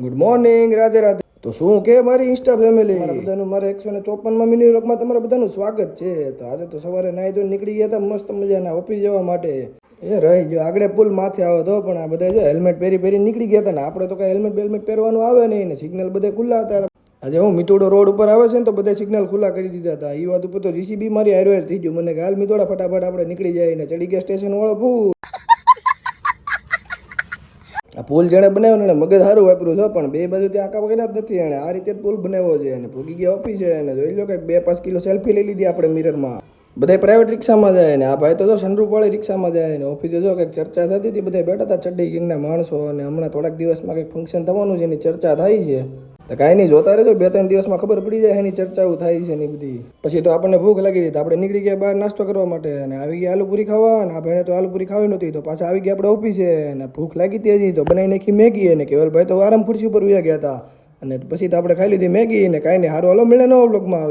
Good morning, Radhe Radhe. તો શું કે મારી ઇન્સ્ટા ફેમિલી, મારા બધાનું મારા 154માં મિની વ્લોગમાં તમારા બધાનું સ્વાગત છે. તો આજે તો સવારે નાહી ધોઈને નીકળી ગયા હતા મસ્ત મજાના ઓફિસ જવા માટે. એ રહી ગયો આગળ પુલ માથે આવ્યો હતો, પણ આ બધા જો હેલ્મેટ પહેરી નીકળી ગયા હતા ને આપણે તો કઈ હેલ્મેટ પહેરવાનું આવે નહીં ને સિગ્નલ બધે ખુલ્લા હતા. આજે હું મિતોડો રોડ ઉપર આવે છે ને તો બધા સિગ્નલ ખુલ્લા કરી દીધા હતા. એ વાત ઉપર તો જીસીબી મારી હારો થઈ ગયું. મને હાલ મિતોડા ફટાફટ આપણે નીકળી જાય ને ચડી ગયા સ્ટેશન વાળો ફૂ. આ પુલ જેણે બનાવ્યો ને મગજ સારું વાપર્યું છે, પણ બે બાજુ ત્યાં આકા વગેરે જ નથી. એને આ રીતે જ પુલ બનાવ્યો છે અને ભૂગી ગયા ઓફિસ છે અને જોઈ લો કે 2-5 કિલો સેલ્ફી લઈ લીધી આપણે મિરરમાં. બધા પ્રાઇવેટ રિક્ષામાં જાય ને આ ભાઈ તો જો સનરૂફ વાળી રિક્ષામાં જાય ને ઓફિસે જો કંઈક ચર્ચા થતી હતી. બધા બેઠા હતા ચડ્ડી ગીરના માણસો અને હમણાં થોડાક દિવસમાં કંઈક ફંક્શન થવાનું છે એની ચર્ચા થાય છે. તો કાંઈ નહીં, જોતા રહેજો 2-3 દિવસમાં ખબર પડી જાય એની ચર્ચાઓ થાય છે ને બધી. પછી તો આપણને ભૂખ લાગી હતી તો આપણે નીકળી ગયા બહાર નાસ્તો કરવા માટે અને આવી ગયા આલુપુરી ખાવા. અને આ ભાઈને તો આલુપુરી ખાવી નહોતી તો પાછા આવી ગયા આપણે ઓફિસે અને ભૂખ લાગી હતી હજી તો બનાવી નાખી મેગી. અને કેવલભાઈ તો આરામ ખુરશી ઉપર ઉયા ગયા હતા અને પછી તો આપણે ખાઈ લીધી મેગી ને કાંઈ નહીં. સારું હાલો મળે નવા વ્લોગમાં.